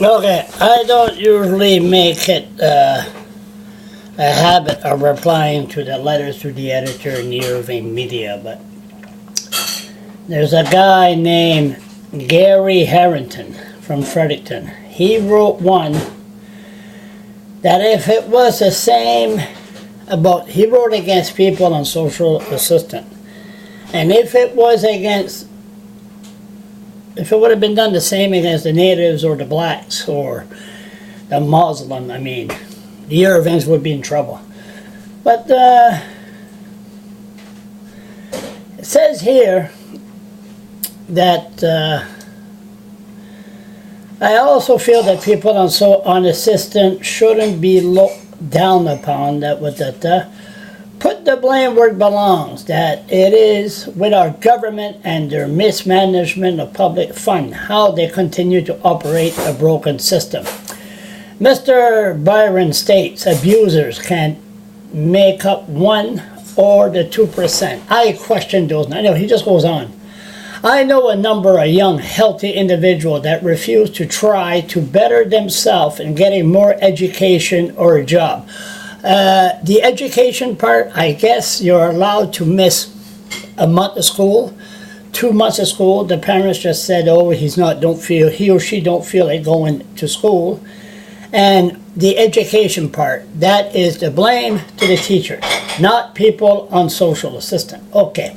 Okay, I don't usually make it a habit of replying to the letters to the editor in the Irving media, but there's a guy named Gary Harrington from Fredericton. He wrote one that if it was the same about, he wrote against people on social assistance, and if it was against, if it would have been done the same against the natives or the blacks or the Muslim, I mean, the Irvings would be in trouble. But it says here that I also feel that people on assistance shouldn't be looked down upon. That would put the blame where it belongs. That it is with our government and their mismanagement of public fund, how they continue to operate a broken system. Mr. Byron states abusers can make up 1 or the 2%. I question those. I know he just goes on. I know a number of young, healthy individuals that refuse to try to better themselves in getting more education or a job. The education part, I guess you're allowed to miss a month of school, 2 months of school. The parents just said, oh, he or she don't feel like going to school. And the education part, that is the blame to the teachers, not people on social assistance. Okay.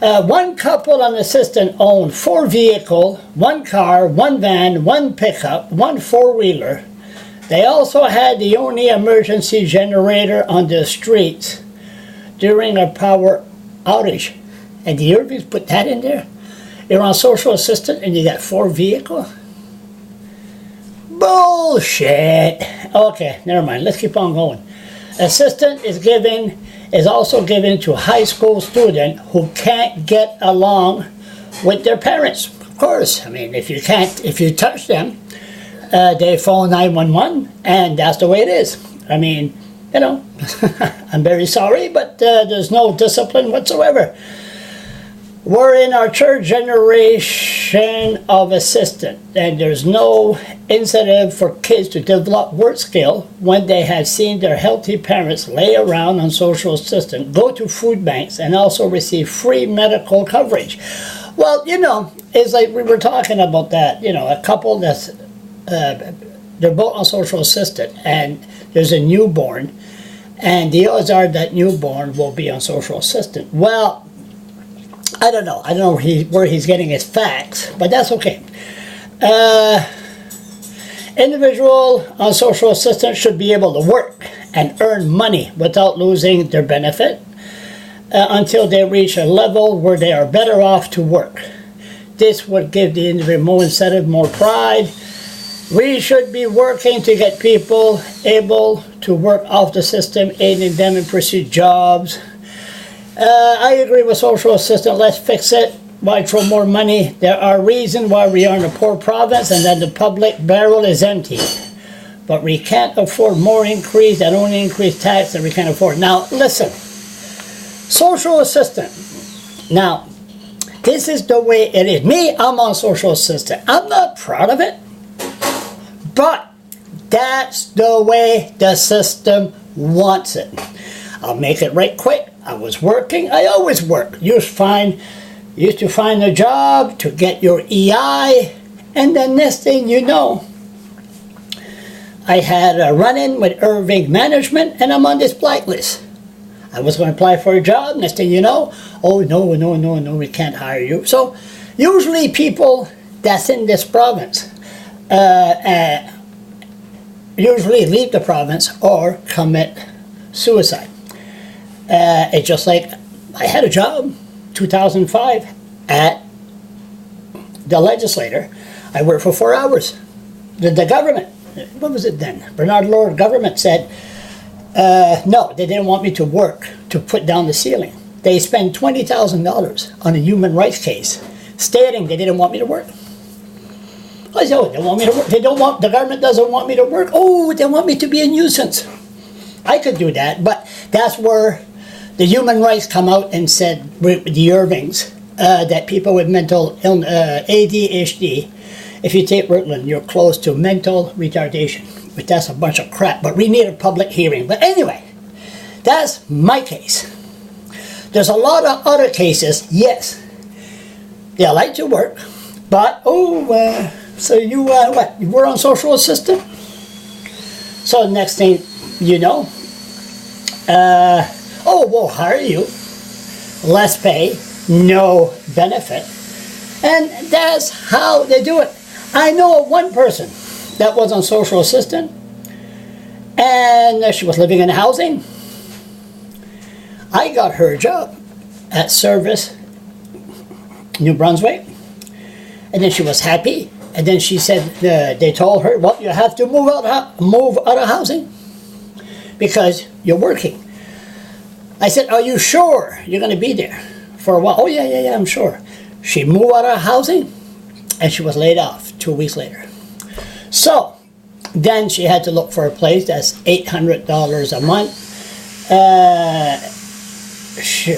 One couple on assistance owned 4 vehicles, 1 car, 1 van, 1 pickup, 1 4-wheeler. They also had the only emergency generator on the streets during a power outage. And the Irvings put that in there? You're on social assistance and you got 4 vehicles? Bullshit. Okay, never mind. Let's keep on going. Assistance is also given to high school students who can't get along with their parents. Of course, I mean, if you touch them, they phone 911, and that's the way it is. I mean, you know, I'm very sorry, but there's no discipline whatsoever. We're in our 3rd generation of assistant, and there's no incentive for kids to develop work skill when they have seen their healthy parents lay around on social assistance, go to food banks, and also receive free medical coverage. Well, you know, it's like we were talking about that, you know, a couple that's, they're both on social assistance, and there's a newborn, and the odds are that newborn will be on social assistance. Well, I don't know where he's getting his facts, but that's okay. Individual on social assistance should be able to work and earn money without losing their benefit until they reach a level where they are better off to work. This would give the individual more incentive, more pride. We should be working to get people able to work off the system, aiding them in pursue jobs. I agree with social assistance. Let's fix it. Why throw more money? There are reasons why we are in a poor province and that the public barrel is empty. But we can't afford more increase than only increase tax that we can't afford. Now, listen. Social assistance. Now, this is the way it is. Me, I'm on social assistance. I'm not proud of it. But that's the way the system wants it. I'll make it right quick. I was working. I always work. Used to find a job to get your EI, and then next thing you know, I had a run-in with Irving Management, and I'm on this blacklist. I was going to apply for a job. Next thing you know, oh no, we can't hire you. So usually people that's in this province usually leave the province or commit suicide. It's just like I had a job 2005 at the legislature. I worked for 4 hours. The government, what was it then? Bernard Lord government said, no, they didn't want me to work to put down the ceiling. They spent $20,000 on a human rights case stating they didn't want me to work. I said, oh, they want me to work. The government doesn't want me to work. Oh, they want me to be a nuisance. I could do that, but that's where the human rights come out and said, the Irvings, that people with mental illness, ADHD, if you take Ritalin, you're close to mental retardation. But that's a bunch of crap. But we need a public hearing. But anyway, that's my case. There's a lot of other cases. Yes, they like to work, but so you what? You were on social assistant. So next thing you know, we'll hire you, less pay, no benefit, and that's how they do it. I know of one person that was on social assistant, and she was living in housing. I got her a job at Service, New Brunswick, and then she was happy. And then she said, they told her, well, you have to move out of housing because you're working. I said, are you sure you're going to be there for a while? Oh, yeah, I'm sure. She moved out of housing, and she was laid off 2 weeks later. So then she had to look for a place that's $800 a month.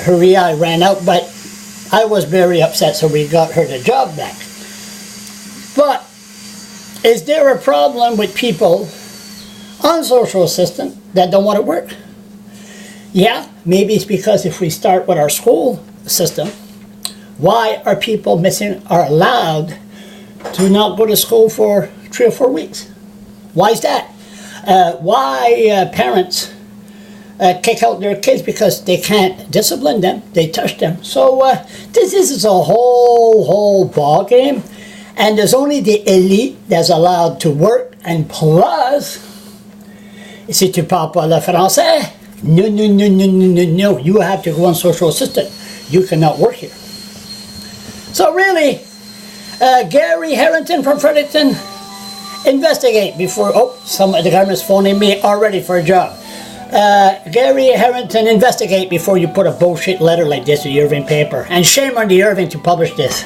Her EI ran out, but I was very upset, so we got her the job back. But is there a problem with people on social assistance that don't want to work? Yeah, maybe it's because if we start with our school system, why are people are allowed to not go to school for 3 or 4 weeks? Why is that? Why parents kick out their kids because they can't discipline them, they touch them. So this is a whole ball game, and there's only the elite that's allowed to work, and plus, si tu parles pas le français, no, you have to go on social assistant. You cannot work here. So really, Gary Harrington from Fredericton, investigate before, some of the government's phoning me already for a job. Gary Harrington, investigate before you put a bullshit letter like this to the Irving paper. And shame on the Irving to publish this.